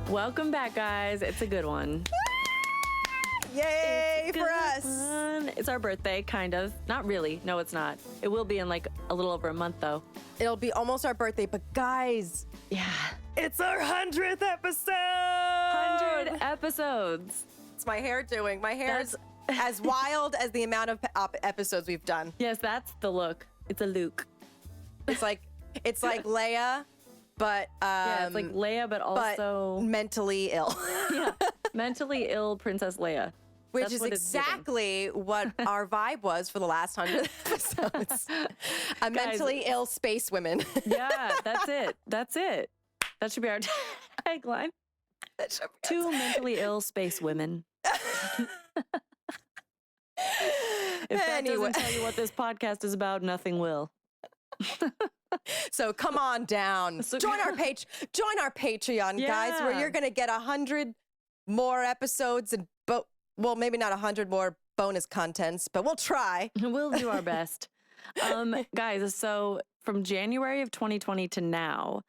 Welcome back, guys. It's a good one. Yay for us. One. It's our birthday, kind of. Not really. No, it's not. It will be in like a little over a month, though. It'll be almost our birthday, but guys, Yeah. it's our 100th episode. 100 episodes. It's my hair doing. My hair's as wild as the amount of episodes we've done. Yes, that's the look. It's a Luke. It's like Leia, but Yeah, it's like Leia, but also mentally ill. yeah, mentally ill Princess Leia. Which That's is what it's giving. exactly what our vibe was for the last 100 episodes. A mentally ill space women. Yeah, that's it. That's it. That should be our tagline. Two mentally ill space women. If that doesn't tell you what this podcast is about, nothing will. So come on down. Join our Patreon, guys, where you're gonna get 100 more episodes and well, maybe not 100 more bonus contents, but we'll try. We'll do our best. Guys, so from January of 2020 to now,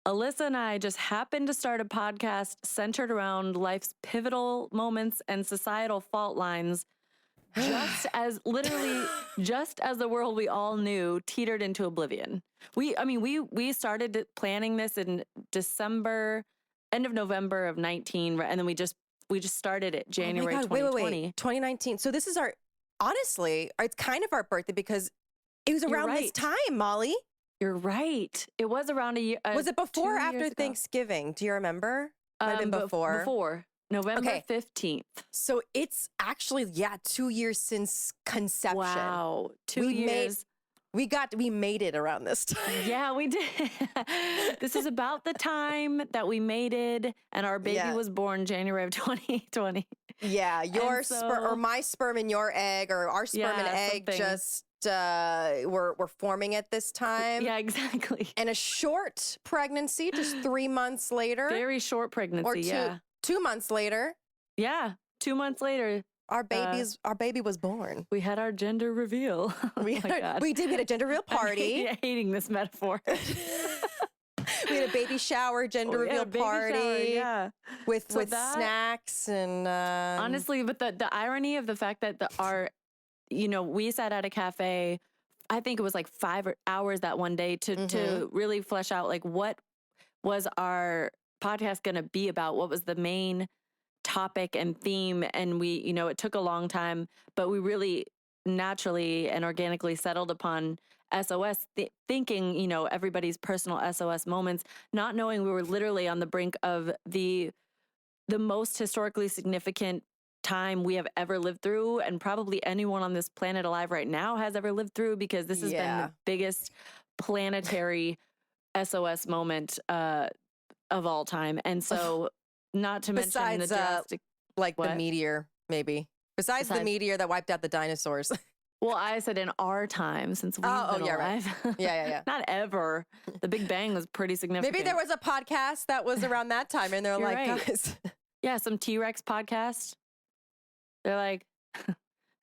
Alyssa and I just happened to start a podcast centered around life's pivotal moments and societal fault lines, just as the world we all knew teetered into oblivion. We started planning this in December, end of November of 19, and then we just started it January 2020. Wait. 2019. So this is honestly, it's kind of our birthday because it was around this time, Molly. You're right. It was around a year. Was it before or after Thanksgiving? Do you remember? Might have been before. Before. November 15th. So it's actually, 2 years since conception. Wow. 2 years. We made it around this time. Yeah, we did. This is about the time that we mated and our baby was born January of 2020. Yeah, your sperm or my sperm and your egg or our sperm and egg just were forming at this time. Yeah, exactly. And a short pregnancy, just 3 months later. Very short pregnancy, or 2 months later. Yeah, 2 months later. Our baby was born. We had our gender reveal. We did get a gender reveal party. I'm hating this metaphor. We had a baby shower, gender reveal party. With snacks and honestly, but the irony of the fact that we sat at a cafe, I think it was like 5 hours that one day to really flesh out like what was our podcast going to be about, what was the main topic and theme, and we, it took a long time, but we really naturally and organically settled upon SOS, thinking, everybody's personal SOS moments, not knowing we were literally on the brink of the most historically significant time we have ever lived through, and probably anyone on this planet alive right now has ever lived through, because this has been the biggest planetary SOS moment of all time. And so not to mention the drastic, the meteor, maybe. Besides the meteor that wiped out the dinosaurs. Well, I said in our time, since we've been alive. Right. Yeah. Not ever. The Big Bang was pretty significant. Maybe there was a podcast that was around that time, and they're guys. Yeah, some T-Rex podcast. They're like,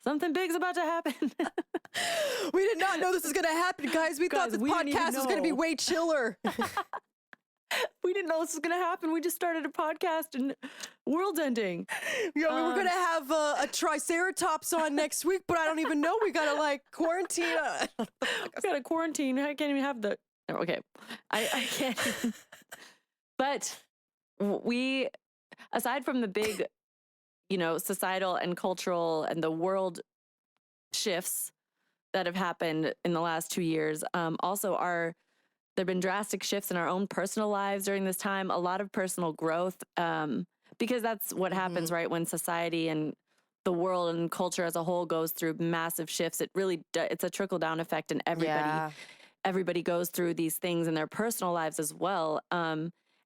something big's about to happen. We did not know this was going to happen, guys. We thought this podcast was going to be way chiller. We didn't know this was going to happen. We just started a podcast and world's ending. Yeah, we were going to have a triceratops on next week, but I don't even know. We got to quarantine. We got to quarantine. I can't even have the... Oh, okay. I can't even... But we, aside from the big, societal and cultural and the world shifts that have happened in the last 2 years, also there have been drastic shifts in our own personal lives during this time, a lot of personal growth, because that's what happens, right? When society and the world and culture as a whole goes through massive shifts, it's a trickle-down effect, and everybody goes through these things in their personal lives as well.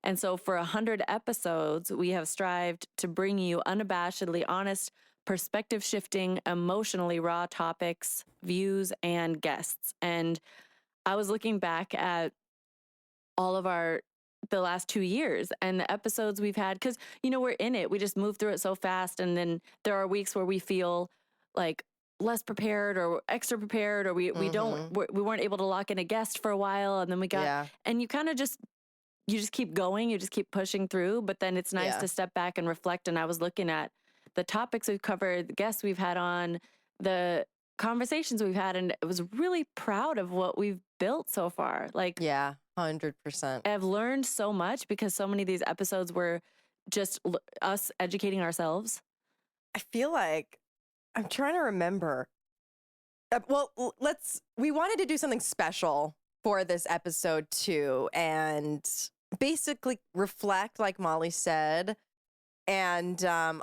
And so for 100 episodes, we have strived to bring you unabashedly honest, perspective-shifting, emotionally raw topics, views, and guests. And I was looking back at all of the last 2 years and the episodes we've had, because, we're in it. We just move through it so fast. And then there are weeks where we feel like less prepared or extra prepared, or we weren't able to lock in a guest for a while. And then we got, and you kind of just you just keep going, you just keep pushing through. But then it's nice to step back and reflect. And I was looking at the topics we've covered, the guests we've had on, the conversations we've had, and I was really proud of what we've built so far. Like, 100%. I've learned so much because so many of these episodes were just us educating ourselves. I feel like I'm trying to remember. We wanted to do something special for this episode too, and basically reflect, like Molly said. And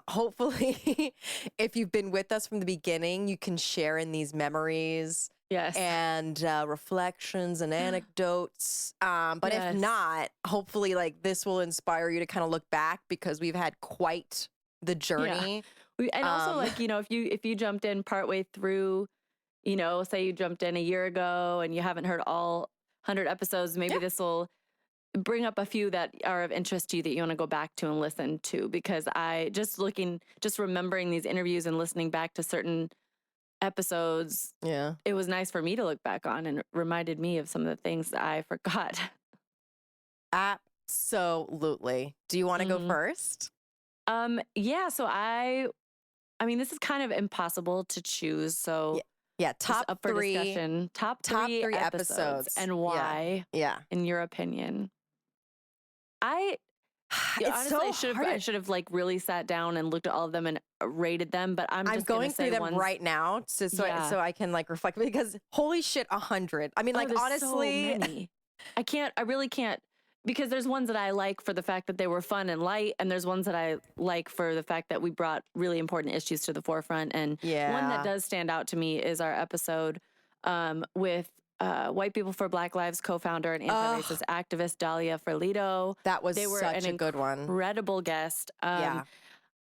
hopefully, if you've been with us from the beginning, you can share in these memories. Yes. And reflections and anecdotes. But if not, hopefully, like, this will inspire you to kind of look back, because we've had quite the journey. And also, like, you know, if you jumped in partway through, you know, say you jumped in a year ago and you haven't heard all 100 episodes, maybe this will bring up a few that are of interest to you that you want to go back to and listen to. Because just remembering these interviews and listening back to certain episodes, it was nice for me to look back on, and it reminded me of some of the things that I forgot. Absolutely. Do you want to go first? Yeah. So I mean, this is kind of impossible to choose. So top up for three discussion. Top three episodes and why? Yeah. In your opinion, It's honestly, so I should have like really sat down and looked at all of them and rated them. But I'm just going through them right now, so I can like reflect, because holy shit, 100. I mean, like, honestly, so many. I really can't, because there's ones that I like for the fact that they were fun and light, and there's ones that I like for the fact that we brought really important issues to the forefront. And one that does stand out to me is our episode with White People for Black Lives co-founder and anti-racist activist Dalia Ferlito. That was such a good one. Incredible guest. That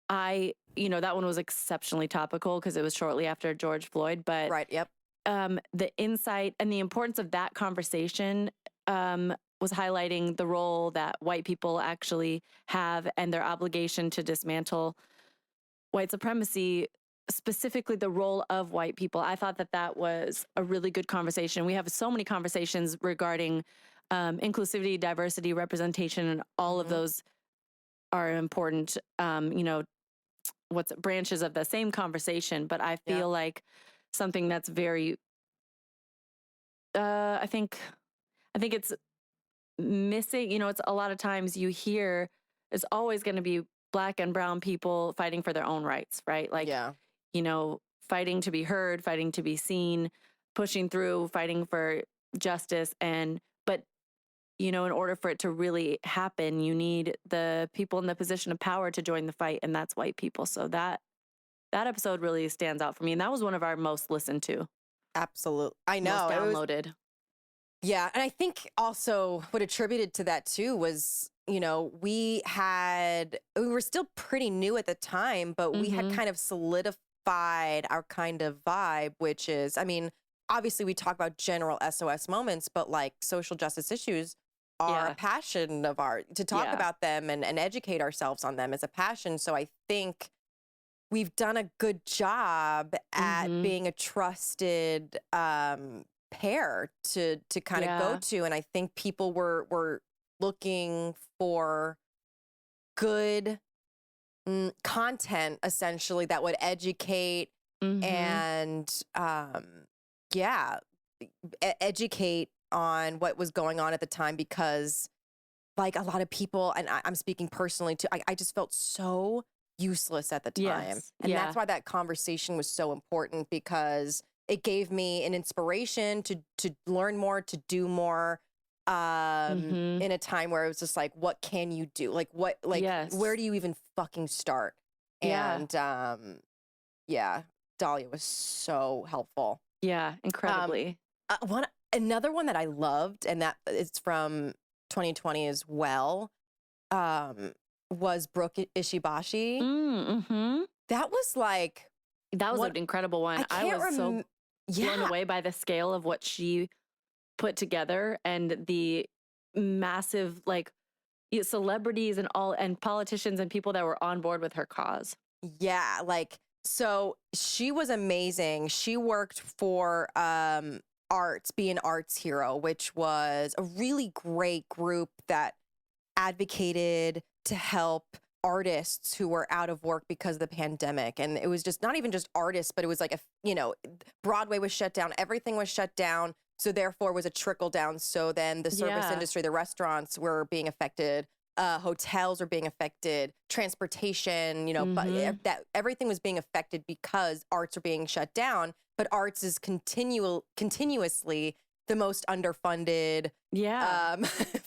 one was exceptionally topical because it was shortly after George Floyd. But the insight and the importance of that conversation was highlighting the role that white people actually have and their obligation to dismantle white supremacy, specifically the role of white people. I thought that was a really good conversation. We have so many conversations regarding inclusivity, diversity, representation, and all of those are important, branches of the same conversation. But I feel like something that's very, I think it's missing. You know, it's a lot of times you hear it's always going to be Black and brown people fighting for their own rights, right? Like, you know, fighting to be heard, fighting to be seen, pushing through, fighting for justice. But, you know, in order for it to really happen, you need the people in the position of power to join the fight, and that's white people. So that episode really stands out for me, and that was one of our most listened to. Absolutely. I know. Most downloaded. Yeah. And I think also what attributed to that too was, you know, we were still pretty new at the time, but we had kind of solidified our kind of vibe, which is, I mean, obviously we talk about general SOS moments, but like social justice issues are a passion of ours. To talk about them and educate ourselves on them is a passion. So I think we've done a good job at being a trusted pair to kind of go to. And I think people were looking for good content, essentially, that would educate and educate on what was going on at the time, because like a lot of people, and I'm speaking personally too, I just felt so useless at the time. And that's why that conversation was so important, because it gave me an inspiration to learn more, to do more, in a time where it was just like, what can you do? Like, where do you even fucking start? And Dahlia was so helpful. Yeah, incredibly. Another one that I loved, and that is from 2020 as well, was Brooke Ishibashi. That was like... That was an incredible one. I was so blown away by the scale of what she put together, and the massive, like, celebrities and politicians and people that were on board with her cause. Yeah, like, so she was amazing. She worked for Be an Arts Hero, which was a really great group that advocated to help artists who were out of work because of the pandemic. And it was just not even just artists, but it was like, Broadway was shut down. Everything was shut down. So therefore it was a trickle down. So then the service industry, the restaurants were being affected. Hotels are being affected, transportation, but that everything was being affected because arts are being shut down. But arts is continuously the most underfunded,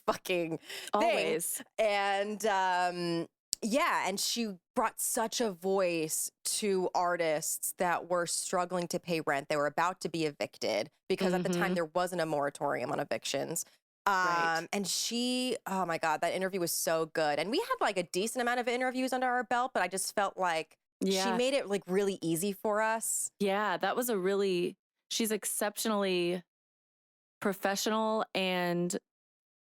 fucking always thing. And and she brought such a voice to artists that were struggling to pay rent. They were about to be evicted because at the time there wasn't a moratorium on evictions. And she, oh my God, that interview was so good. And we had like a decent amount of interviews under our belt, but I just felt like she made it like really easy for us. Yeah, that was she's exceptionally professional and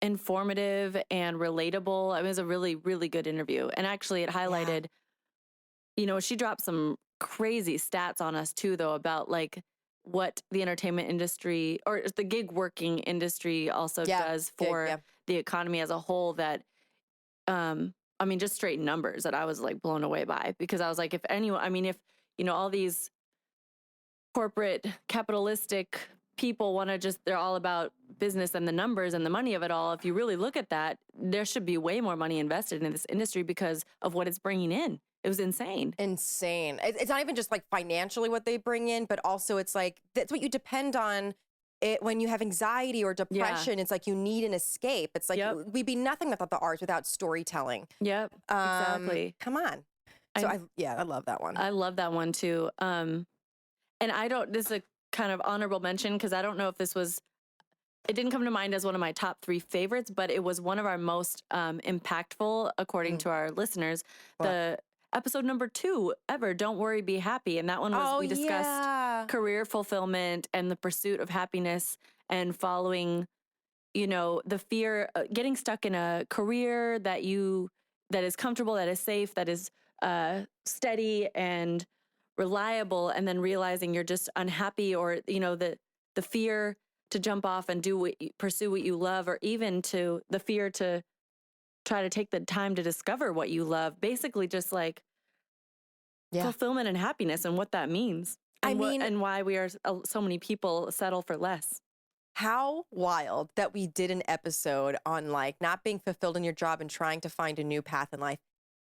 informative and relatable. It was a really, really good interview. And actually it highlighted, she dropped some crazy stats on us too, though, about like what the entertainment industry or the gig working industry also does for the economy as a whole. That, just straight numbers that I was like blown away by, because I was like, if all these corporate capitalistic people want to they're all about business and the numbers and the money of it all. If you really look at that, there should be way more money invested in this industry because of what it's bringing in. It was insane. Insane. It's not even just like financially what they bring in, but also it's like, that's what you depend on it when you have anxiety or depression. It's like you need an escape. It's like we'd be nothing without the arts, without storytelling. Yep, exactly. Come on. So I love that one. I love that one too. And this is a kind of honorable mention because I don't know if it didn't come to mind as one of my top 3 favorites, but it was one of our most impactful, according to our listeners. What? The episode number 2 ever, Don't Worry, Be Happy. And that one was, we discussed career fulfillment and the pursuit of happiness and following, the fear, getting stuck in a career that is comfortable, that is safe, that is steady and reliable, and then realizing you're just unhappy, or, the fear to jump off and pursue what you love, or even to the fear to try to take the time to discover what you love. Basically just like fulfillment and happiness and what that means. And why we are, so many people settle for less. How wild that we did an episode on like not being fulfilled in your job and trying to find a new path in life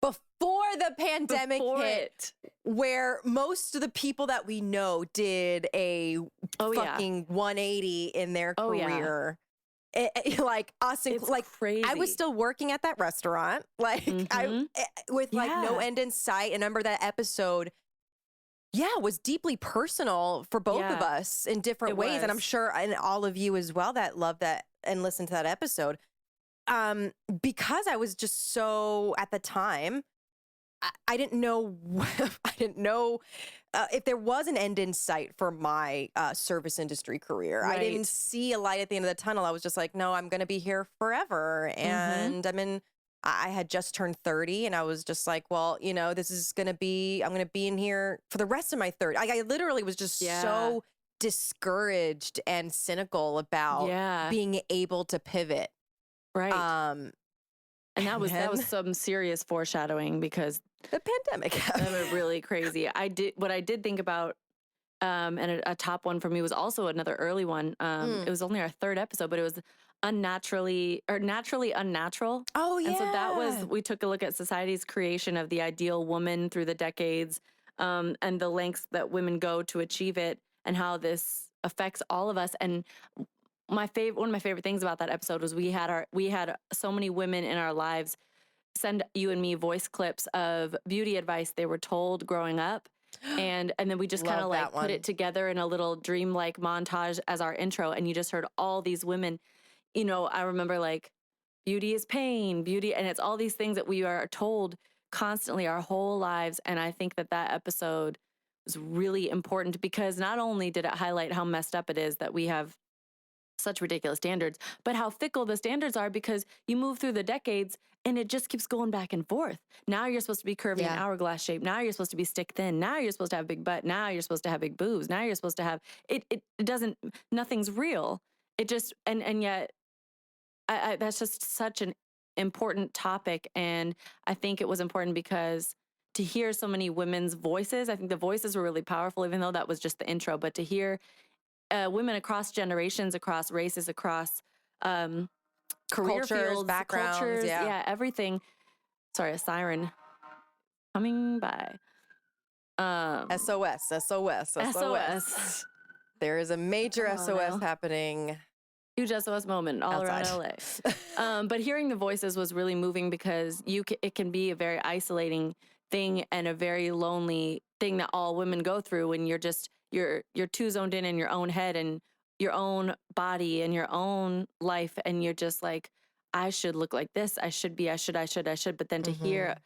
before the pandemic hit, where most of the people that we know did a fucking 180 in their career. Like us, like crazy. I was still working at that restaurant, like with like no end in sight. And remember that episode, was deeply personal for both of us in different ways. And I'm sure, and all of you as well that love that and listen to that episode. Because I was just so, at the time, I didn't know, if there was an end in sight for my service industry career. Right. I didn't see a light at the end of the tunnel. I was just like, no, I'm going to be here forever. And I had just turned 30 and I was just like, well, this is going to be, I'm going to be in here for the rest of my 30. I literally was just so discouraged and cynical about being able to pivot. Right. And that was some serious foreshadowing, because the pandemic happened. That was really crazy. What I did think about, and a top one for me was also another early one. It was only our 3rd episode, but it was naturally unnatural. Oh yeah. And so that was, we took a look at society's creation of the ideal woman through the decades, and the lengths that women go to achieve it, and how this affects all of us. And one of my favorite things about that episode was we had so many women in our lives send you and me voice clips of beauty advice they were told growing up. And then we just kind of like put it together in a little dreamlike montage as our intro. And you just heard all these women, I remember like beauty is pain, beauty. And it's all these things that we are told constantly our whole lives. And I think that episode was really important, because not only did it highlight how messed up it is that we have such ridiculous standards, but how fickle the standards are, because you move through the decades and it just keeps going back and forth. Now you're supposed to be curvy in hourglass shape. Now you're supposed to be stick thin. Now you're supposed to have a big butt. Now you're supposed to have big boobs. Now you're supposed to have it nothing's real. It just, and yet I that's just such an important topic. And I think it was important because to hear so many women's voices, I think the voices were really powerful, even though that was just the intro, but to hear women across generations, across races, across career Cultures, fields, backgrounds, cultures, yeah. everything. Sorry, a siren coming by. SOS, SOS, SOS. SOS. There is a major SOS happening. Huge SOS moment all outside. around LA. But hearing the voices was really moving because it can be a very isolating thing and a very lonely thing that all women go through when you're too zoned in your own head and your own body and your own life, and you're just like, I should look like this, I should be, I should. But then to hear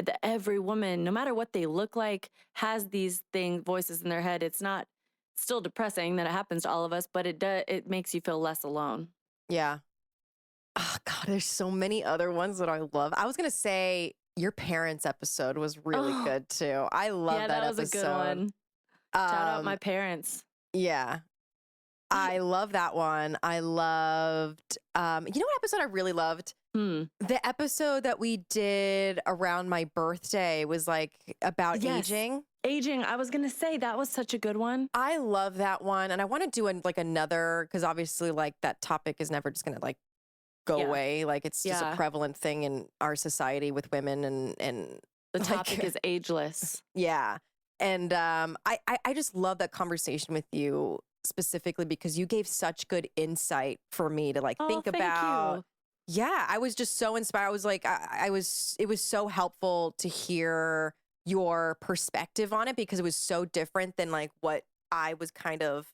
that every woman, no matter what they look like, has these voices in their head, it's still depressing that it happens to all of us, but it makes you feel less alone. Yeah. Oh God, there's so many other ones that I love. I was gonna say your parents episode was really good too. I love that episode. Yeah, that was a good one. Shout out my parents. Yeah. I love that one. I loved, you know what episode I really loved? The episode that we did around my birthday was like about aging. Aging. I was going to say that was such a good one. I love that one. And I want to do another, because obviously like that topic is never just going to like go away. Like it's just a prevalent thing in our society with women and the topic is ageless. Yeah. And I just love that conversation with you specifically because you gave such good insight for me to like think about. You. Yeah, I was just so inspired. I was like, it was so helpful to hear your perspective on it because it was so different than like what I was kind of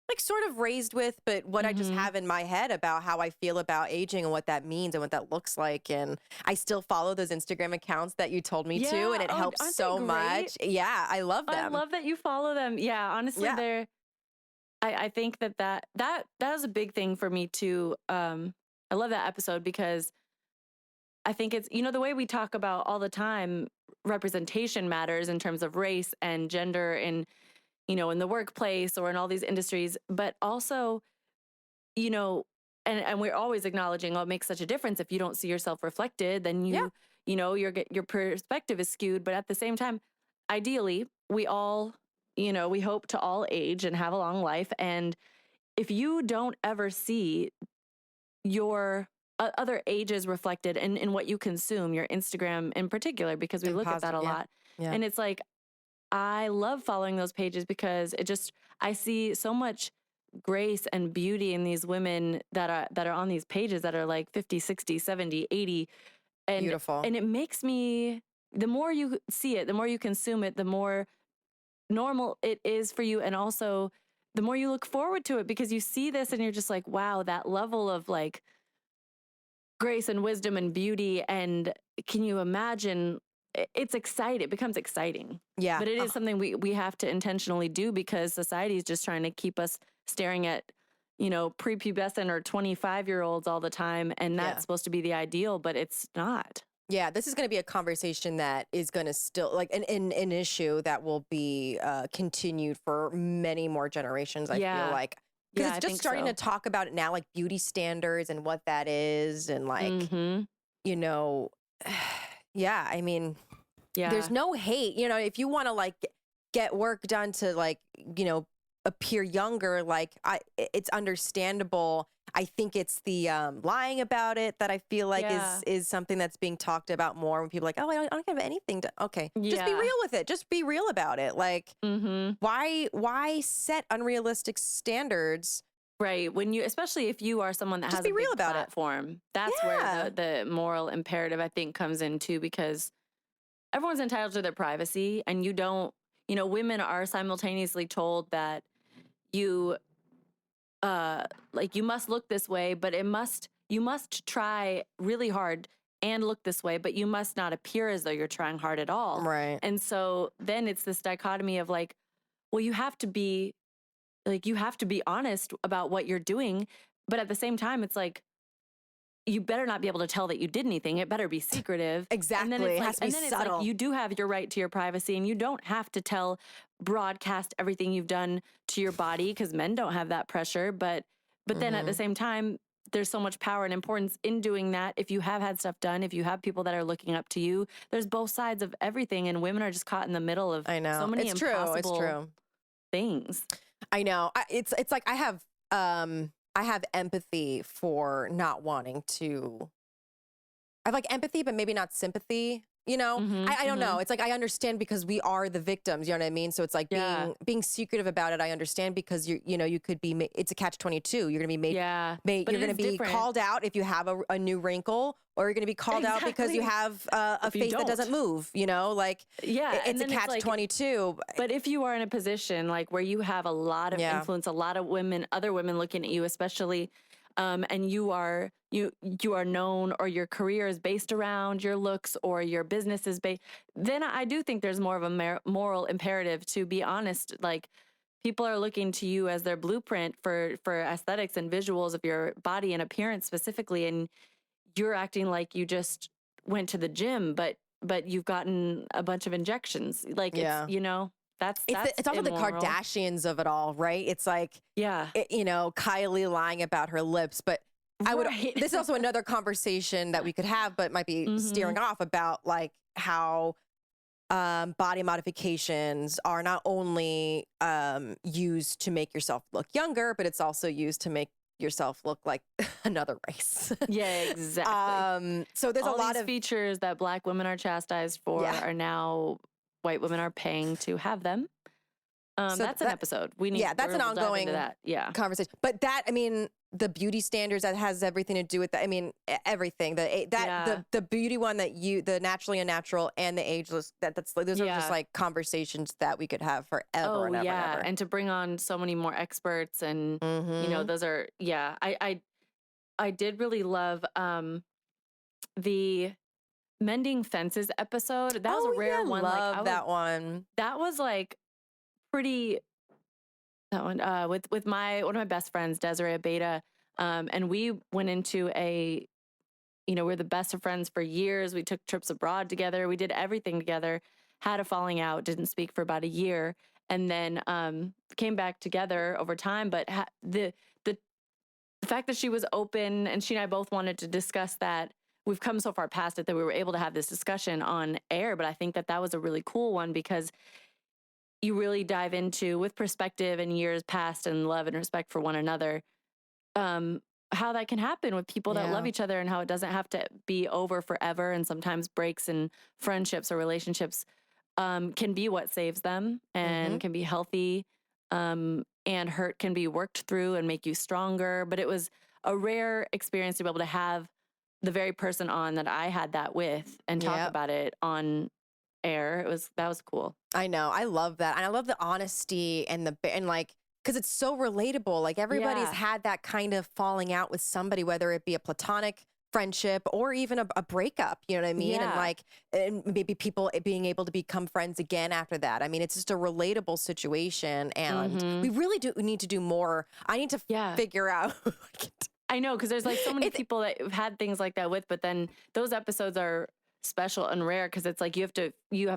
like sort of raised with, but what I just have in my head about how I feel about aging and what that means and what that looks like. And I still follow those Instagram accounts that you told me to, and it helps so much. Yeah, I love them. I love that you follow them. Yeah, honestly, I think that was a big thing for me too. I love that episode because I think it's, the way we talk about all the time, representation matters in terms of race and gender and, in the workplace or in all these industries, but also, and we're always acknowledging, it makes such a difference. If you don't see yourself reflected, then your perspective is skewed. But at the same time, ideally, we all, we hope to all age and have a long life. And if you don't ever see your other ages reflected in what you consume, your Instagram in particular, because we look at that a lot. Yeah. And it's like, I love following those pages because I see so much grace and beauty in these women that are on these pages that are like 50, 60, 70, 80. And, beautiful. And it makes me, the more you see it, the more you consume it, the more normal it is for you. And also the more you look forward to it because you see this and you're just like, wow, that level of like grace and wisdom and beauty. And can you imagine? It's exciting. It becomes exciting. Yeah. But it is something we have to intentionally do because society is just trying to keep us staring at, prepubescent or 25-year-olds all the time. And that's supposed to be the ideal, but it's not. Yeah, this is going to be a conversation that is going to still like an issue that will be continued for many more generations. I feel like because it's just starting to talk about it now, like beauty standards and what that is, and like yeah, I mean, there's no hate. If you want to like get work done to like appear younger, like it's understandable. I think it's the lying about it that I feel like is something that's being talked about more when people are like, oh, I don't have anything to. Okay, just be real with it. Just be real about it. Like, why set unrealistic standards? Right. Especially if you are someone that has a big platform, that's where the moral imperative I think comes in too, because everyone's entitled to their privacy, and you don't. Women are simultaneously told that you must look this way, but you must try really hard and look this way, but you must not appear as though you're trying hard at all. Right. And so then it's this dichotomy of like, well, you have to be honest about what you're doing, but at the same time, it's like, you better not be able to tell that you did anything. It better be secretive. Exactly. And then it's it has to be subtle. It's like, you do have your right to your privacy, and you don't have to broadcast everything you've done to your body, because men don't have that pressure. But then at the same time, there's so much power and importance in doing that. If you have had stuff done, if you have people that are looking up to you, there's both sides of everything. And women are just caught in the middle of I know. so many It's impossible true. things. I know. It's like I have empathy for not wanting to. I have like empathy, but maybe not sympathy. You know, I don't know. It's like I understand because we are the victims. You know what I mean? So it's like being secretive about it. I understand because you could be. It's a catch-22. You're gonna be made. But you're gonna be different. called out if you have a new wrinkle, or you're gonna be called out because you have a face that doesn't move. You know, like it's a catch-22. But if you are in a position like where you have a lot of influence, a lot of other women looking at you, especially. And you are known, or your career is based around your looks, or your business is based, then I do think there's more of a moral imperative to be honest. Like, people are looking to you as their blueprint for aesthetics and visuals of your body and appearance specifically, and you're acting like you just went to the gym, but you've gotten a bunch of injections. Like, it's, it's also immoral. the Kardashians of it all, right? It's like, Kylie lying about her lips, but this is also another conversation that we could have, but might be steering off about like how body modifications are not only used to make yourself look younger, but it's also used to make yourself look like another race. Yeah, exactly. So there's all a lot these of features that Black women are chastised for are now white women are paying to have them. So that's an episode. We need. That's an ongoing conversation. But the beauty standards, that has everything to do with that. I mean, everything. The beauty one the naturally unnatural and the ageless. Those are just like conversations that we could have forever and ever. And ever. And to bring on so many more experts, and those are I did really love the Mending Fences episode. That was a rare one. Love that one. That was like pretty. That one with one of my best friends, Desiree Beta, and we went into we're the best of friends for years. We took trips abroad together. We did everything together. Had a falling out. Didn't speak for about a year, and then came back together over time. But the fact that she was open and she and I both wanted to discuss that. We've come so far past it that we were able to have this discussion on air. But I think that was a really cool one because you really dive into, with perspective and years past and love and respect for one another, how that can happen with people that love each other, and how it doesn't have to be over forever. And sometimes breaks in friendships or relationships can be what saves them and can be healthy, and hurt can be worked through and make you stronger. But it was a rare experience to be able to have the very person on that I had that with and talk about it on air. That was cool. I know. I love that. And I love the honesty and because it's so relatable. Like, everybody's had that kind of falling out with somebody, whether it be a platonic friendship or even a breakup, you know what I mean? And maybe people being able to become friends again after that. I mean, it's just a relatable situation, and we really do need to do more. I need to figure out. I know, because there's like so many people that have had things like that with, but then those episodes are special and rare because it's like you have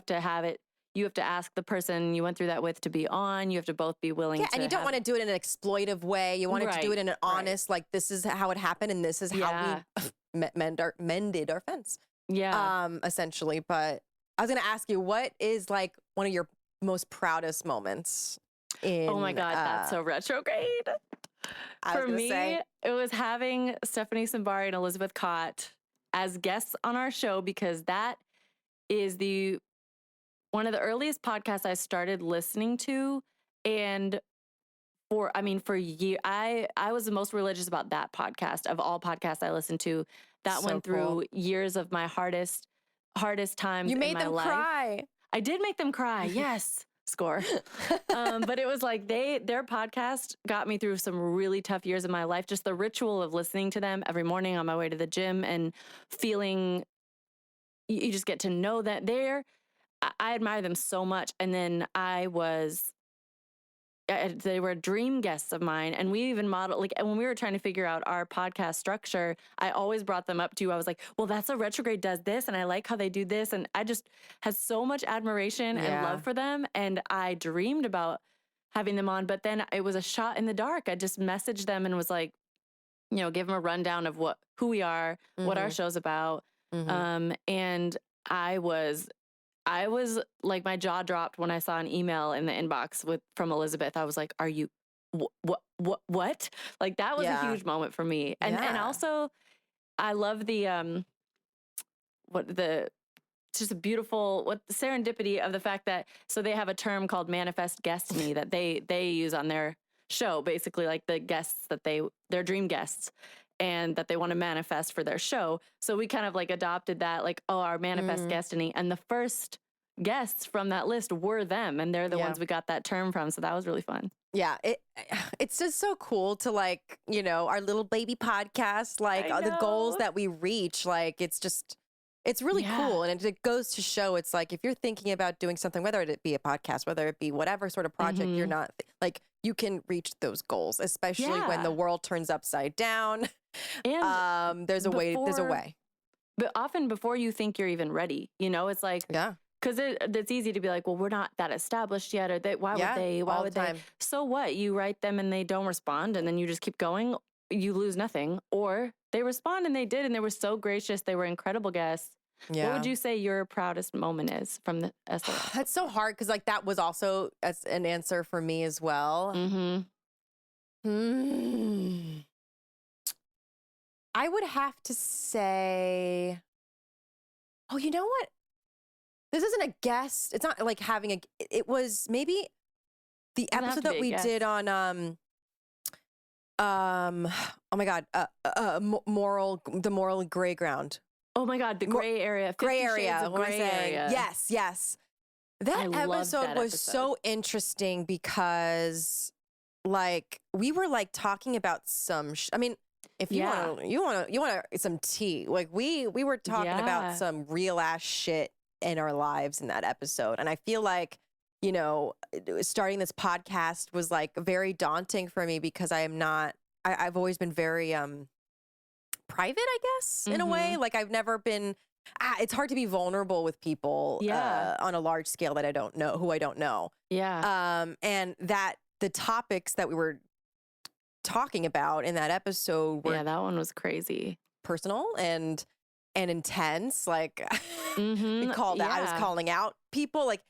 to have it. You have to ask the person you went through that with to be on. You have to both be willing to. And you don't want to do it in an exploitive way. You want to do it in an honest, like, this is how it happened and this is how we mended our fence. Yeah. Essentially. But I was going to ask you, what is like one of your most proudest moments in. Oh my God, that's so retrograde. For me, it was having Stephanie Simbari and Elizabeth Cott as guests on our show, because that is one of the earliest podcasts I started listening to. And for years, I was the most religious about that podcast of all podcasts I listened to. That went through years of my hardest times in my life. You made them cry. I did make them cry. Yes. Score. But it was like their podcast got me through some really tough years of my life. Just the ritual of listening to them every morning on my way to the gym and feeling, you just get to know that I admire them so much. And then they were dream guests of mine, and we even modeled, like, when we were trying to figure out our podcast structure, I always brought them up to you. I was like, well, that's a retrograde does this, and I like how they do this. And I just had so much admiration and love for them. And I dreamed about having them on, but then it was a shot in the dark. I just messaged them and was like, give them a rundown of who we are, what our show's about. And I was like, my jaw dropped when I saw an email in the inbox from Elizabeth. I was like, are you, what? Like, that was a huge moment for me. And also I love the just a beautiful serendipity of the fact that, so they have a term called manifest destiny that they use on their show, basically, like the guests that their dream guests and that they want to manifest for their show. So we kind of like adopted that, like, our manifest destiny, and the first guests from that list were them, and they're the ones we got that term from. So that was really fun. Yeah, it's just so cool to, like, our little baby podcast, like the goals that we reach, like it's really cool. And it goes to show, it's like, if you're thinking about doing something, whether it be a podcast, whether it be whatever sort of project, you're not like, you can reach those goals, especially when the world turns upside down. And there's a way. But often before you think you're even ready, it's like, because it's easy to be like, well, we're not that established yet, or why would they? So what? You write them and they don't respond, and then you just keep going. You lose nothing. Or they respond and they did, and they were so gracious. They were incredible guests. Yeah. What would you say your proudest moment is from the SOS? That's so hard, because like that was also an answer for me as well. I would have to say, oh, you know what? This isn't a guest. It's not like having it was maybe the episode that we did on, oh my God, the moral gray ground. Oh my God, the gray area. Gray area. Gray area. Yes. That episode was so interesting because, like, we were like talking about some. I mean, if you want some tea, like we were talking about some real ass shit in our lives in that episode, and I feel like, starting this podcast was like very daunting for me, because I've always been very private, I guess, in a way. Like, I've never been, it's hard to be vulnerable with people on a large scale that I don't know, who I don't know. And that the topics that we were talking about in that episode were, that one was crazy, personal and intense. Like, I was calling out people. Like,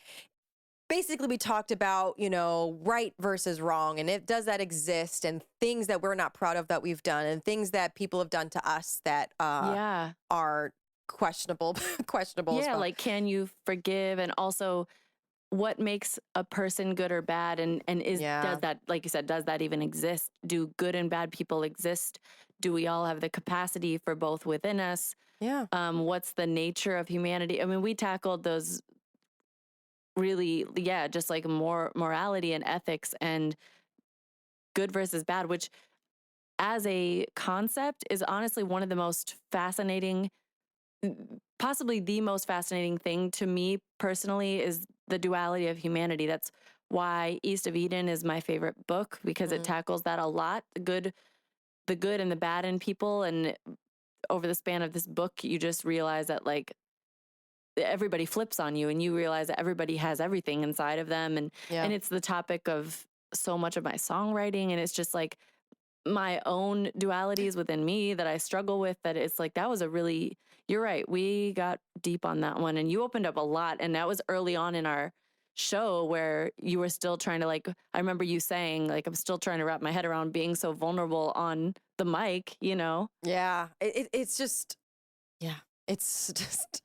basically, we talked about, right versus wrong, and does that exist, and things that we're not proud of that we've done, and things that people have done to us that are questionable. Yeah, like, can you forgive? And also, what makes a person good or bad? And does that, like you said, does that even exist? Do good and bad people exist? Do we all have the capacity for both within us? Yeah. What's the nature of humanity? I mean, we tackled those really, just like morality and ethics and good versus bad, which as a concept is honestly one of the most fascinating, possibly the most fascinating thing to me personally, is the duality of humanity. That's why East of Eden is my favorite book, because it tackles that a lot, the good and the bad in people. And over the span of this book, you just realize that, like, everybody flips on you, and you realize that everybody has everything inside of them. And it's the topic of so much of my songwriting. And it's just like my own dualities within me that I struggle with, that it's like, that was you're right. We got deep on that one, and you opened up a lot. And that was early on in our show, where you were still trying to, like, I remember you saying, like, I'm still trying to wrap my head around being so vulnerable on the mic, Yeah. It's just, it's just,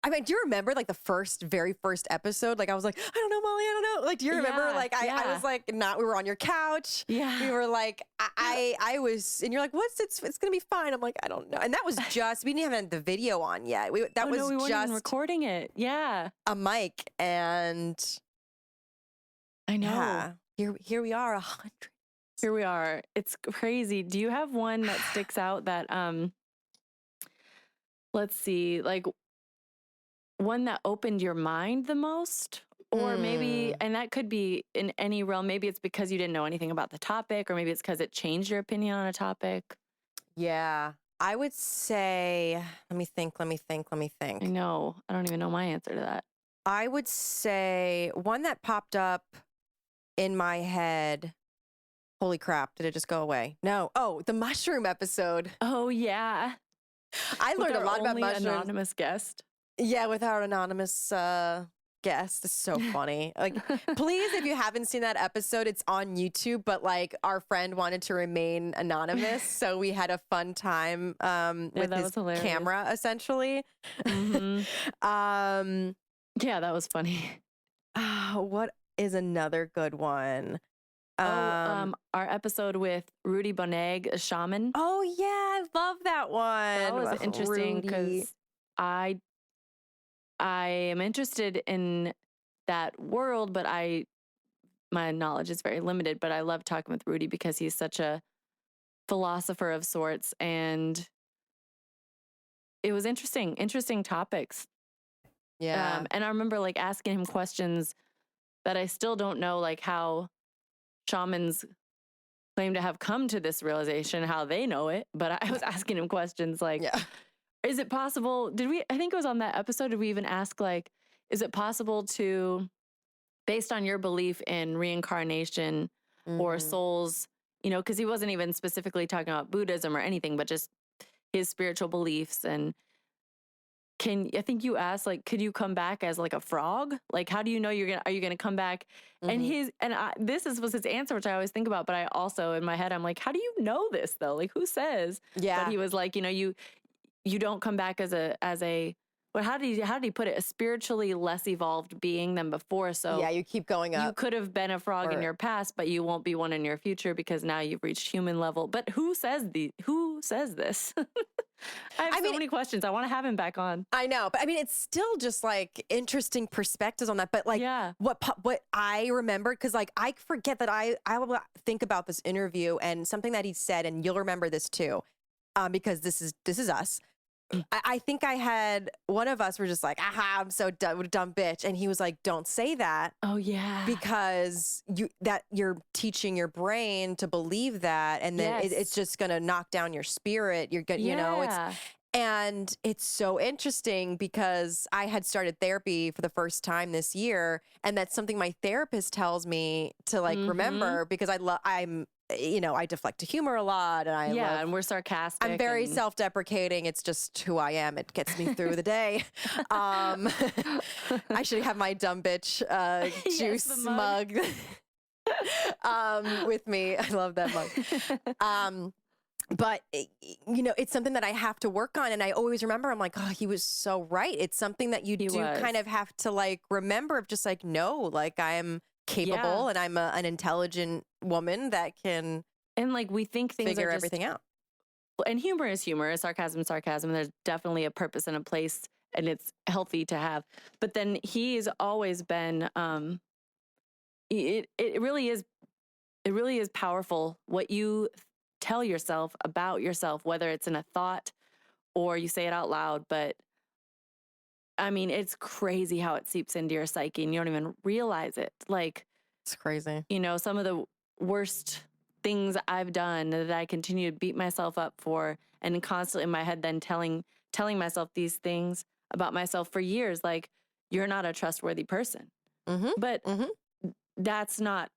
I mean, do you remember, like, the very first episode? Like, I was like, I don't know, Molly, I don't know. Like, do you remember? Like, I was like, we were on your couch. Yeah. We were like, I was, and you're like, it's going to be fine. I'm like, I don't know. And that was just, we didn't even have the video on yet. We weren't even recording it. Yeah. A mic. And I know. Here we are, 100. Here we are. It's crazy. Do you have one that sticks out that, let's see, like, one that opened your mind the most? Or maybe, and that could be in any realm, maybe it's because you didn't know anything about the topic, or maybe it's because it changed your opinion on a topic. Yeah, I would say, let me think. I know. I don't even know my answer to that. I would say one that popped up in my head Holy crap. Did it just go away? No. Oh, the mushroom episode. Oh, yeah. I learned a lot about mushrooms. Anonymous guest. Yeah, with our anonymous guest. It's so funny. Like, please, if you haven't seen that episode, it's on YouTube, but like our friend wanted to remain anonymous. So we had a fun time with his camera, essentially. Mm-hmm. Yeah, that was funny. What is another good one? Our episode with Rudy Boneg, a shaman. Oh, yeah. I love that one. That was interesting because I am interested in that world, but my knowledge is very limited. But I love talking with Rudy because he's such a philosopher of sorts, and it was interesting topics. Yeah. And I remember like asking him questions that I still don't know, like how shamans claim to have come to this realization, how they know it. But I was asking him questions like, is it possible? I think it was on that episode, did we even ask like, is it possible to, based on your belief in reincarnation or souls, you know, because he wasn't even specifically talking about Buddhism or anything, but just his spiritual beliefs. And I think you asked, like, could you come back as like a frog? Like, how do you know are you gonna come back? And this was his answer, which I always think about, but I also in my head, I'm like, how do you know this though? Like, who says? Yeah. But he was like, you know, you don't come back as a but how did he put it? A spiritually less evolved being than before. So yeah, you keep going up. You could have been a frog in your past, but you won't be one in your future because now you've reached human level. But who says this? I have so many questions. I want to have him back on. I know, but I mean, it's still just like interesting perspectives on that. But like, what I remember, because like I forget that I will think about this interview and something that he said, and you'll remember this too, because this is us. I think I had one of us were just like, aha, I'm so dumb bitch. And he was like, don't say that. Oh yeah. Because you're teaching your brain to believe that. And then it's just going to knock down your spirit. You're going to, you know, and it's so interesting because I had started therapy for the first time this year. And that's something my therapist tells me to like remember, because I'm, you know, I deflect to humor a lot, and and we're sarcastic. I'm very self-deprecating. It's just who I am. It gets me through the day. I should have my dumb bitch juice mug with me. I love that mug. But you know, it's something that I have to work on, and I always remember. I'm like, oh, he was so right. It's something that you kind of have to like remember. Of just like, no, like I'm capable and I'm an intelligent woman that can like we think things figure everything out. And humor is humor, sarcasm. There's definitely a purpose and a place, and it's healthy to have. But then he's always been it really is powerful what you tell yourself about yourself, whether it's in a thought or you say it out loud. But I mean, it's crazy how it seeps into your psyche and you don't even realize it. Like, it's crazy. You know, some of the worst things I've done that I continue to beat myself up for, and constantly in my head then telling myself these things about myself for years, like, you're not a trustworthy person. But that's not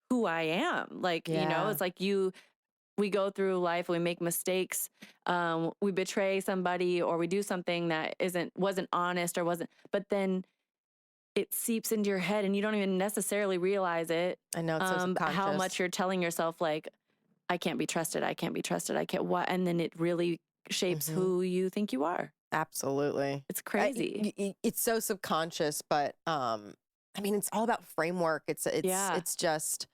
who I am. Like, you know, it's like we go through life, we make mistakes, we betray somebody, or we do something that wasn't honest or wasn't, but then it seeps into your head and you don't even necessarily realize it. I know, it's so subconscious. How much you're telling yourself, like, I can't be trusted, I can't, what? And then it really shapes who you think you are. Absolutely. It's crazy. It's so subconscious, but I mean, it's all about framework. It's just,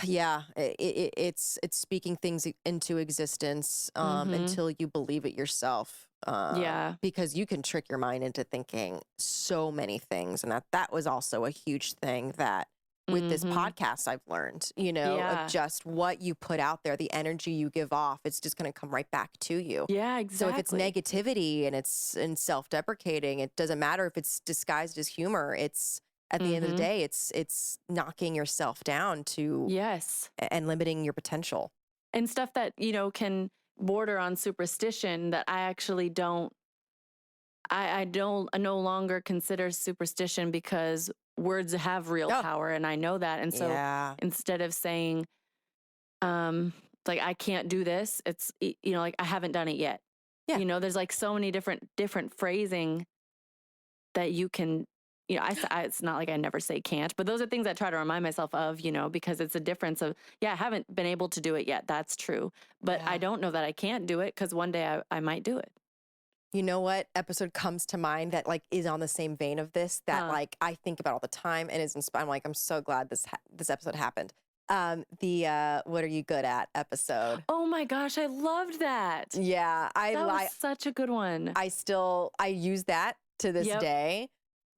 it's speaking things into existence until you believe it yourself. Because you can trick your mind into thinking so many things. And that was also a huge thing that with this podcast I've learned, you know, of just what you put out there, the energy you give off, it's just going to come right back to you. Yeah, exactly. So if it's negativity and it's self-deprecating, it doesn't matter if it's disguised as humor. It's at the end of the day, it's knocking yourself down to and limiting your potential. And stuff that, you know, can border on superstition that I actually don't, I no longer consider superstition, because words have real power, and I know that. And so instead of saying, like, I can't do this, it's, you know, like, I haven't done it yet. Yeah. You know, there's like so many different phrasing that you can, you know, it's not like I never say can't, but those are things I try to remind myself of, you know, because it's a difference of, I haven't been able to do it yet. That's true. But I don't know that I can't do it, because one day I might do it. You know what episode comes to mind that like is on the same vein of this, that like I think about all the time and is inspired. I'm like, I'm so glad this episode happened. The what are you good at episode. Oh my gosh, I loved that. Yeah, that was such a good one. I use that to this day.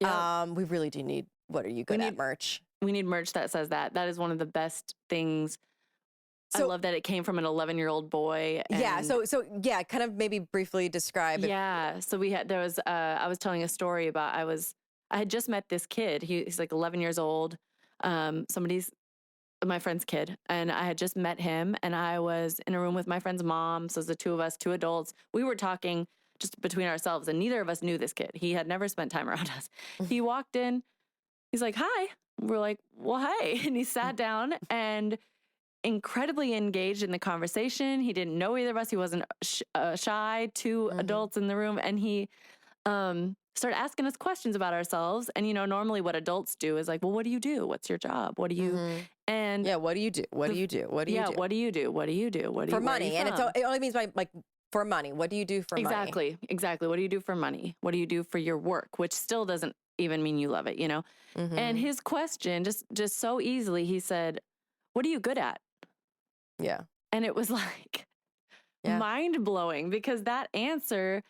Yep. We really do need what are you good at merch. We need merch that says that. That is one of the best things. So, I love that it came from an 11-year-old boy. And so kind of maybe briefly describe it. Yeah. So I was telling a story about, I had just met this kid. He's like 11 years old. My friend's kid. And I had just met him, and I was in a room with my friend's mom. So it was the two of us, two adults. We were talking just between ourselves, and neither of us knew this kid. He had never spent time around us. He walked in, he's like, hi. We're like, well, hi. And he sat down and incredibly engaged in the conversation. He didn't know either of us. He wasn't shy. Two adults in the room. And he started asking us questions about ourselves. And, you know, normally what adults do is like, well, what do you do? What's your job? What do you, and what do you do? What do you do? What do you do? What do you do? What do you do? What do you, for money? And it only means by like, for money. What do you do for money? Exactly. What do you do for money? What do you do for your work? Which still doesn't even mean you love it, you know? And his question, just so easily, he said, what are you good at? Yeah. And it was like mind blowing, because that answer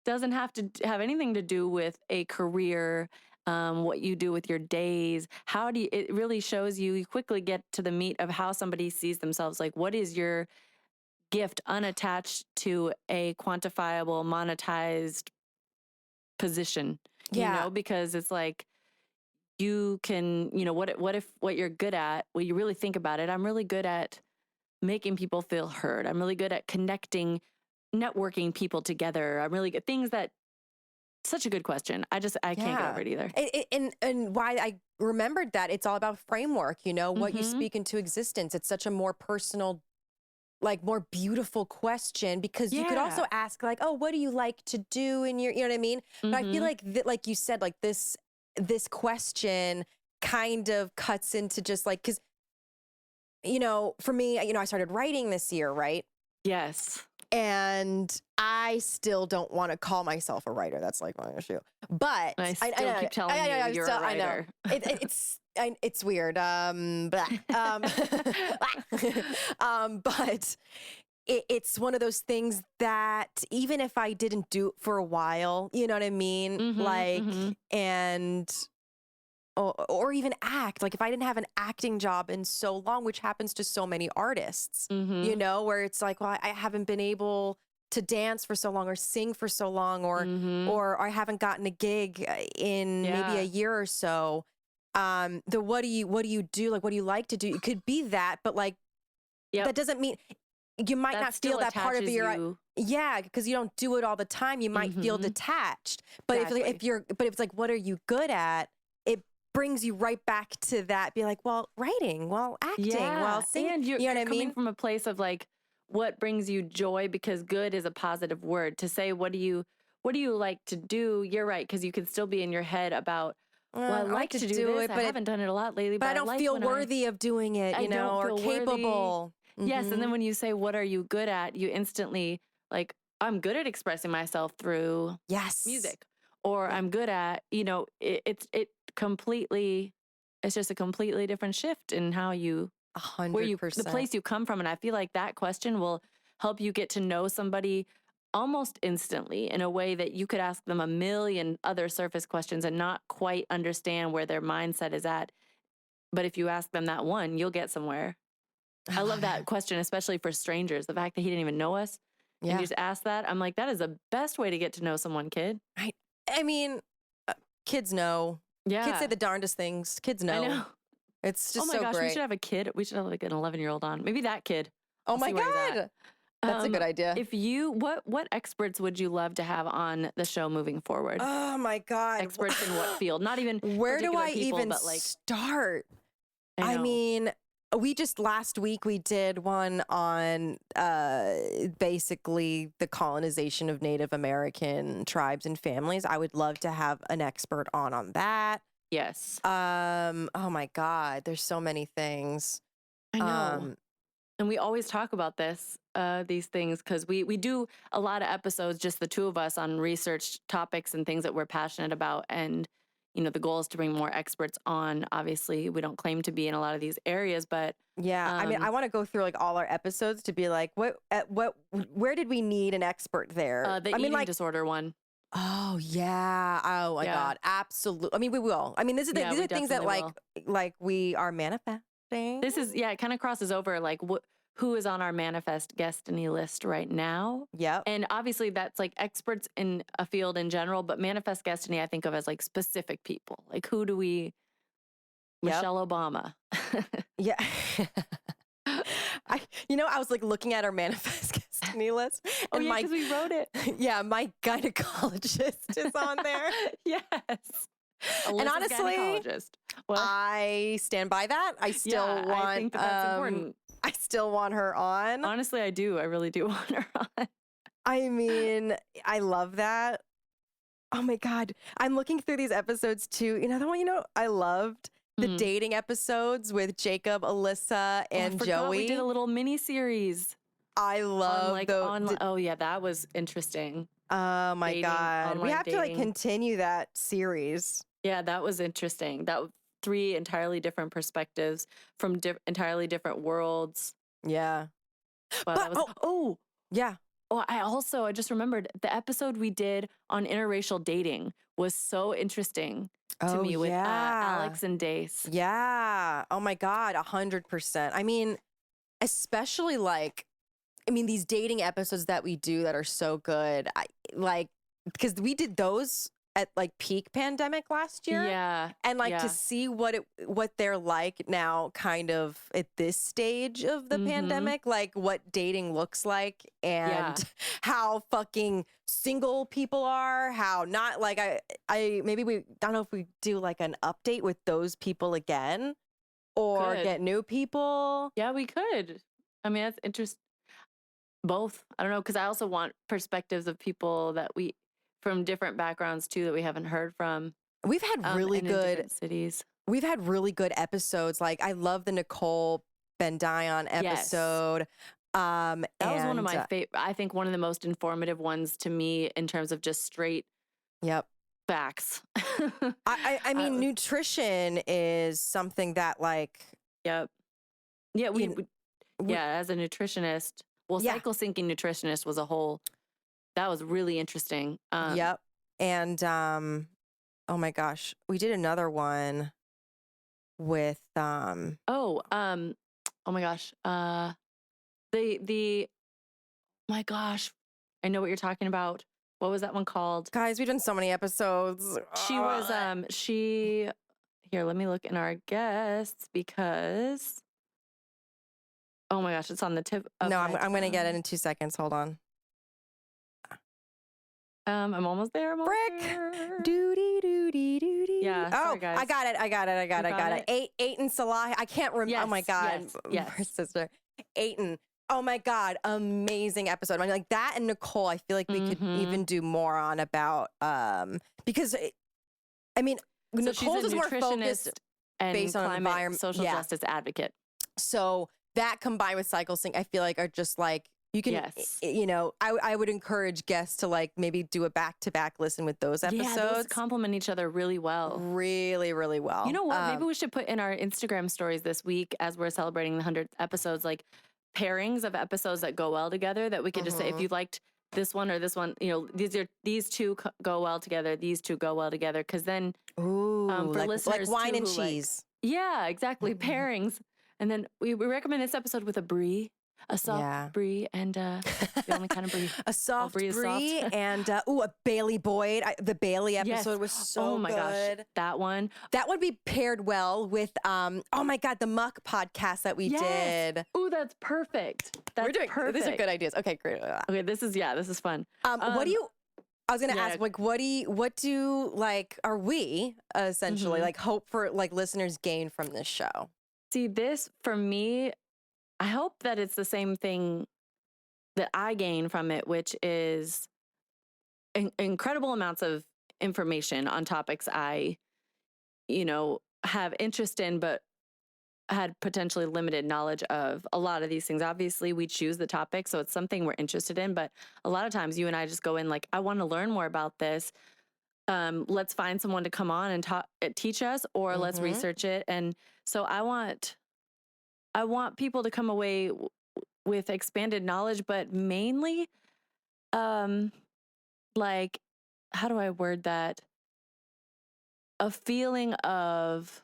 doesn't have to have anything to do with a career, what you do with your days. It really shows you quickly get to the meat of how somebody sees themselves. Like, what is your gift unattached to a quantifiable, monetized position? You know, because it's like, you can, you know, what you're good at, well, you really think about it. I'm really good at making people feel heard. I'm really good at connecting, networking people together. I'm really good. Things that, such a good question. I can't get over it either. And why I remembered that, it's all about framework, you know, what you speak into existence. It's such a more personal, like more beautiful question, because you could also ask like, oh, what do you like to do in your, you know what I mean? But I feel like, like you said, like this question kind of cuts into just like, because, you know, for me, you know, I started writing this year, right? Yes. And I still don't want to call myself a writer. That's like my issue. But I still keep telling you you're a writer. I know. It's weird. But it's one of those things that even if I didn't do it for a while, you know what I mean? And or even act, like if I didn't have an acting job in so long, which happens to so many artists, you know, where it's like, well, I haven't been able to dance for so long or sing for so long, or I haven't gotten a gig in maybe a year or so. What do you do? Like, what do you like to do? It could be that, but like, that doesn't mean you might not feel that part of your, because you don't do it all the time. You might feel detached, but if it's like, what are you good at? It brings you right back to that. Be like, well, writing, well, acting, well, singing. And you know what I mean? Coming from a place of like, what brings you joy? Because good is a positive word. To say, what do you like to do? You're right, because you can still be in your head about, well, I like to do this. I haven't done it a lot lately, but I don't feel worthy of doing it, you know, or capable. Yes, and then when you say, what are you good at? You instantly, like, I'm good at expressing myself through music. Or I'm good at, you know, it's just a completely different shift in how you, 100%. The place you come from. And I feel like that question will help you get to know somebody almost instantly in a way that you could ask them a million other surface questions and not quite understand where their mindset is at. But if you ask them that one, you'll get somewhere. I love that question, especially for strangers. The fact that he didn't even know us. And you just ask that. I'm like, that is the best way to get to know someone, kid. I mean, kids know. Yeah. Kids say the darndest things. Kids know. I know. It's just so great. Oh my gosh, great. we should have a kid. We should have like an 11-year-old on. Maybe that kid. Oh my God. That's a good idea. If you, what experts would you love to have on the show moving forward? Oh my God. Experts in what field? Not even where do I people, even but like, start? I mean, we just last week we did one on basically the colonization of Native American tribes and families. I would love to have an expert on that. Yes. Oh my God, there's so many things. I know. And we always talk about these things, because we do a lot of episodes, just the two of us, on research topics and things that we're passionate about. And, you know, the goal is to bring more experts on. Obviously, we don't claim to be in a lot of these areas, but yeah, I mean, I want to go through like all our episodes to be like, where did we need an expert there? The eating disorder one. Oh yeah. Oh my God. Absolutely. I mean, we will. I mean, these are things that like we are manifesting. This is, it kind of crosses over like who is on our manifest destiny list right now. Yep. And obviously that's like experts in a field in general, but manifest destiny I think of as like specific people. Like who do we, Michelle Obama. Yeah. I was like looking at our manifest destiny list. And because we wrote it. Yeah, my gynecologist is on there. Yes. And honestly, I stand by that. I still want. I think that's important. I still want her on. Honestly, I do. I really do want her on. I mean, I love that. Oh my God, I'm looking through these episodes too. You know the one I loved. The dating episodes with Jacob, Alyssa, and Joey. We did a little mini series. I love those. Oh yeah, that was interesting. Oh my God, we have to like continue that series. Yeah, that was interesting. That 3 entirely different perspectives from entirely different worlds. Yeah. Wow, yeah. Oh, I just remembered the episode we did on interracial dating was so interesting to me with Alex and Dace. Yeah. Oh my God, 100%. I mean, especially these dating episodes that we do that are so good. Because we did those at like peak pandemic last year. Yeah. And to see what they're like now, kind of at this stage of the pandemic, like what dating looks like and how fucking single people are, how not like I don't know if we do like an update with those people again or get new people. Yeah, we could. I mean, that's interesting. Both. I don't know, because I also want perspectives of people that from different backgrounds too that we haven't heard from. We've had really good cities. We've had really good episodes. Like I love the Nicole Bendion episode. That was one of my favorite. I think one of the most informative ones to me in terms of just straight. Yep. Facts. I mean, nutrition is something that like. Yep. Yeah. As a nutritionist. Well, cycle syncing nutritionist was that was really interesting. Yep. And, oh my gosh, we did another one with, oh my gosh. My gosh, I know what you're talking about. What was that one called? Guys, we've done so many episodes. She was, here, let me look in our guests because, oh my gosh, it's on the tip of No, I'm going to get it in 2 seconds. Hold on. I'm almost there. Frick. Doody. Yeah. Sorry, guys. I got it. Aiton Salah. I can't remember. Yes, oh my God. Yes. Her sister. Aiton. Oh my God. Amazing episode. I mean, like that and Nicole, I feel like we could even do more on about, because Nicole's is more focused and based on environment, social justice advocate. So that combined with cycle sync, I feel like are just like, you can, I would encourage guests to like maybe do a back-to-back listen with those episodes. Yeah, those complement each other really well. Really, really well. You know what? Maybe we should put in our Instagram stories this week as we're celebrating the 100th episodes, like pairings of episodes that go well together that we could just say, if you liked this one or this one, these two go well together, these two go well together. Because then for listeners, like wine and cheese. Yeah, exactly. Pairings. And then we recommend this episode with a brie. a soft brie and the only kind of brie. A soft brie brie soft. and a Bailey Boyd. The Bailey episode was so oh my good. gosh, that one. That would be paired well with oh my God, the Muck podcast that we did. Ooh, that's perfect. That's perfect. These are good ideas. Okay, great. Okay, this is fun. What do you? I was gonna ask, like, what do like, are we essentially like hope for like listeners gain from this show? See, this for me, I hope that it's the same thing that I gain from it, which is incredible amounts of information on topics I, have interest in, but had potentially limited knowledge of. A lot of these things. Obviously, we choose the topic, so it's something we're interested in, but a lot of times you and I just go in like, I want to learn more about this. Let's find someone to come on and teach us, or let's research it. And so I want people to come away with expanded knowledge, but mainly, like, how do I word that? A feeling of,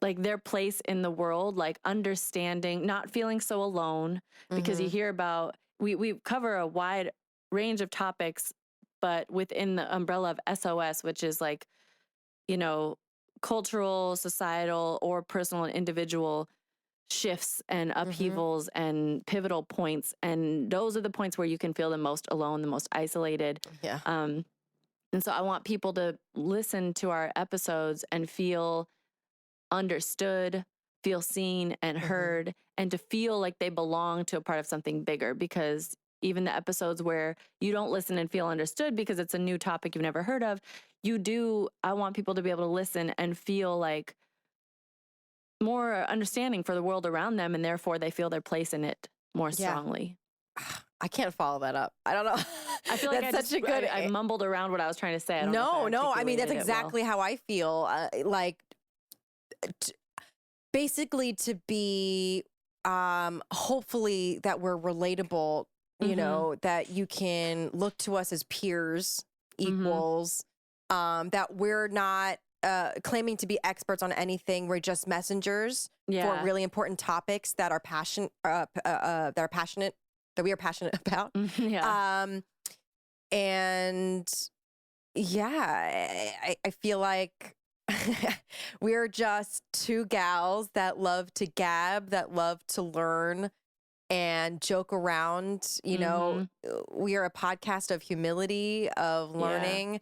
like their place in the world, like understanding, not feeling so alone, because you hear about, we cover a wide range of topics, but within the umbrella of SOS, which is like, cultural, societal, or personal and individual shifts and upheavals and pivotal points. And those are the points where you can feel the most alone, the most isolated. Yeah. And so I want people to listen to our episodes and feel understood, feel seen and heard, and to feel like they belong to a part of something bigger. Because even the episodes where you don't listen and feel understood because it's a new topic you've never heard of, I want people to be able to listen and feel like more understanding for the world around them, and therefore they feel their place in it more strongly. I can't follow that up. I don't know. I feel like I mumbled around what I was trying to say. I mean, that's exactly how I feel. Basically to be, hopefully that we're relatable, that you can look to us as peers, equals, that we're not claiming to be experts on anything. We're just messengers for really important topics that are that we are passionate about. And I feel like we're just two gals that love to gab, that love to learn and joke around. We are a podcast of humility, of learning,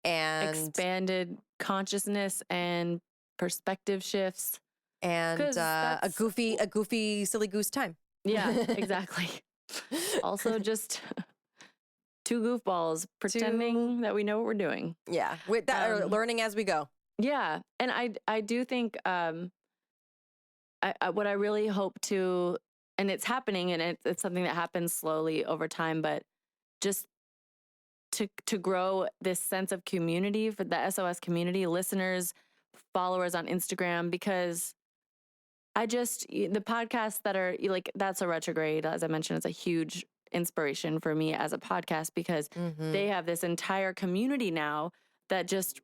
and expanded consciousness and perspective shifts, and a goofy, silly goose time. Yeah, exactly. Also, just two goofballs pretending that we know what we're doing. Yeah, with that, learning as we go. Yeah, and I do think what I really hope to, and it's happening, and it's something that happens slowly over time, but just to grow this sense of community for the SOS community, listeners, followers on Instagram, because the podcasts that are like, That's a Retrograde, as I mentioned, is a huge inspiration for me as a podcast, because they have this entire community now that just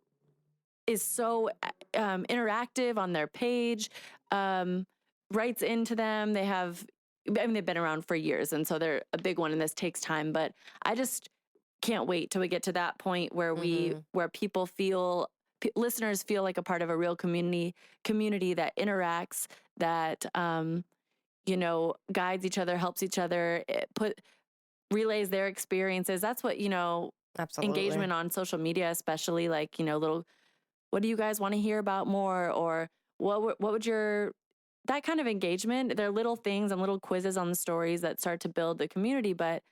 is so interactive on their page, writes into them. They've been around for years, and so they're a big one, and this takes time, but I just can't wait till we get to that point where where people listeners feel like a part of a real community that interacts, that guides each other, helps each other, relays their experiences. That's what Absolutely. Engagement on social media, especially, like, little, what do you guys want to hear about more, or what would that kind of engagement. There are little things and little quizzes on the stories that start to build the community, but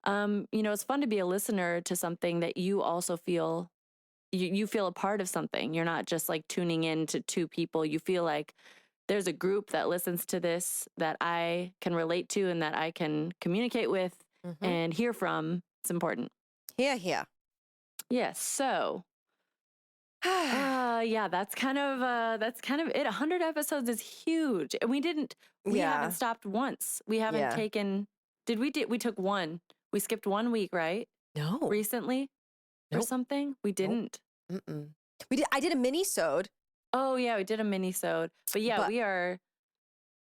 it's fun to be a listener to something that you also feel you feel a part of something. You're not just like tuning in to two people. You feel like there's a group that listens to this that I can relate to and that I can communicate with and hear from. It's important. Yeah. Yeah. So, that's kind of it. 100 episodes is huge. And we haven't stopped once. We haven't taken, we took one. We skipped 1 week, right? No. Recently or something? We didn't. Mm-mm. I did a mini-sode. Oh yeah, we did a mini-sode. But we are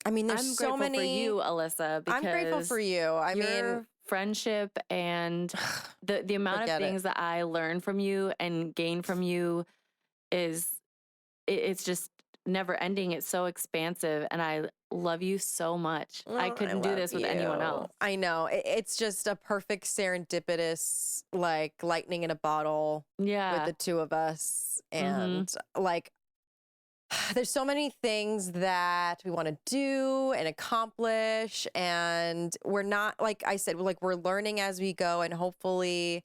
I mean, there's I'm so grateful many. for you, Alyssa, because I'm grateful for you. I your mean, friendship and the amount of things that I learn from you and gain from you is it's just never ending. It's so expansive, and I love you so much. I couldn't do this with anyone else. I know. It's just a perfect serendipitous, like lightning in a bottle with the two of us. And like, there's so many things that we want to do and accomplish. And we're not, like I said, we're learning as we go. And hopefully,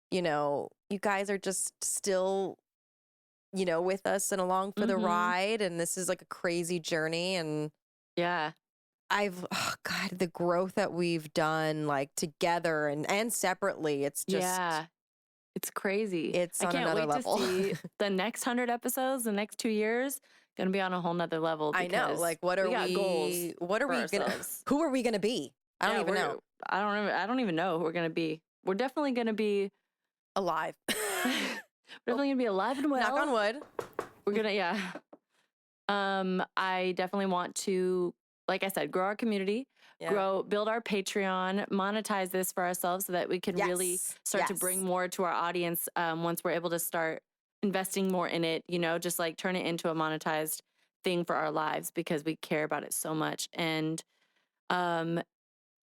you know, you guys are just still, you know, with us and along for the ride. And this is like a crazy journey. And yeah, oh God, the growth that we've done like together and separately, it's just, it's crazy. It's I on can't another wait level. to see the next 100 episodes, the next 2 years, gonna be on a whole nother level. I know. Like, what are got goals? What are we gonna? Who are we gonna be? I don't even know. I don't even know who we're gonna be. We're definitely gonna be alive. We're definitely gonna be alive and well. Knock on wood. We're gonna, I definitely want to, like I said, grow our community, build our Patreon, monetize this for ourselves so that we can really start to bring more to our audience once we're able to start investing more in it, you know, just like turn it into a monetized thing for our lives because we care about it so much. And,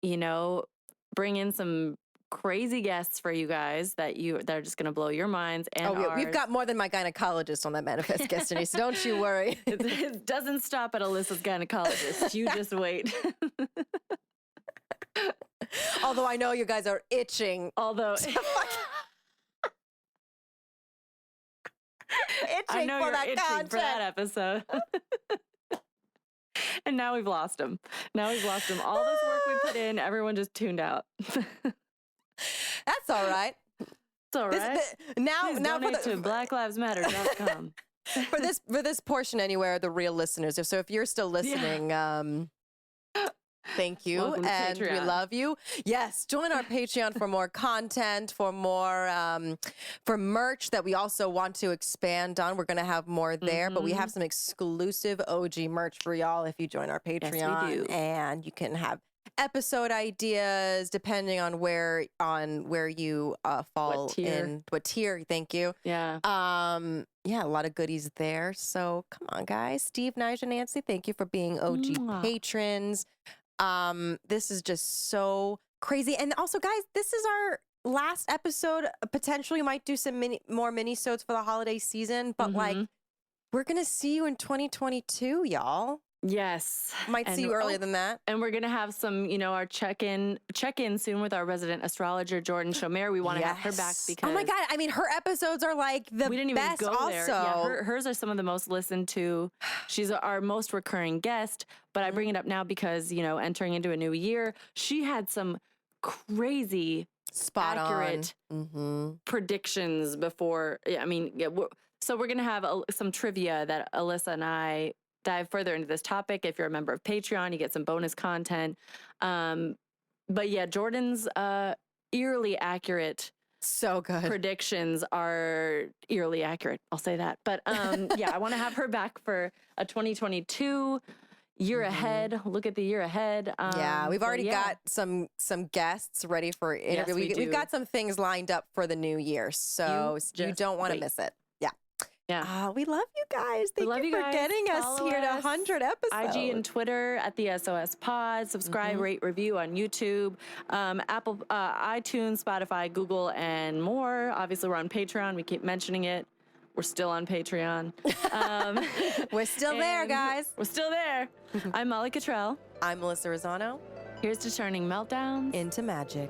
you know, bring in some crazy guests for you guys that are just going to blow your minds. And we've got more than my gynecologist on that Manifest Destiny, so don't you worry. It doesn't stop at Alyssa's gynecologist. You just wait. Although I know you guys are itching. Itching I know for that itching content. For that episode. And now we've lost him. All this work we put in, everyone just tuned out. That's all right. It's all right. Now donate to blacklivesmatter.com. for this portion anywhere, the real listeners. So if you're still listening, thank you. And we love you. Yes, join our Patreon for more content, for more for merch that we also want to expand on. We're going to have more there, but we have some exclusive OG merch for y'all if you join our Patreon. Yes, we do. And you can have episode ideas depending on where you fall in what tier. Thank you. Yeah, a lot of goodies there. So come on, guys. Steve, Nigel, Nancy, thank you for being OG patrons. This is just so crazy. And also, guys, this is our last episode. Potentially might do some more mini-sodes for the holiday season, but like we're gonna see you in 2022, y'all. Yes. Might see you earlier than that. And we're going to have some, you know, our check-in soon with our resident astrologer, Jordan Shomer. We want to have her back because... Oh my God. I mean, her episodes are like the best. We didn't even go there. Yeah, hers are some of the most listened to. She's our most recurring guest, but I bring it up now because, you know, entering into a new year, she had some crazy, accurate predictions before. I mean, so we're going to have some trivia that Alyssa and I dive further into this topic. If you're a member of Patreon, you get some bonus content. But yeah, Jordan's eerily accurate. So good. Predictions are eerily accurate. I'll say that. But yeah, I want to have her back for a 2022 year ahead. Look at the year ahead. We've already got some guests ready for interview. Yes, we've got some things lined up for the new year, so you don't want to miss it. Yeah. We love you guys. Thank you for getting us here to 100 episodes. IG and Twitter at the SOS Pod. Subscribe, rate, review on YouTube, Apple, iTunes, Spotify, Google, and more. Obviously, we're on Patreon. We keep mentioning it. We're still on Patreon. We're still there, guys. We're still there. I'm Molly Cottrell. I'm Melissa Rosano. Here's to turning meltdowns into magic.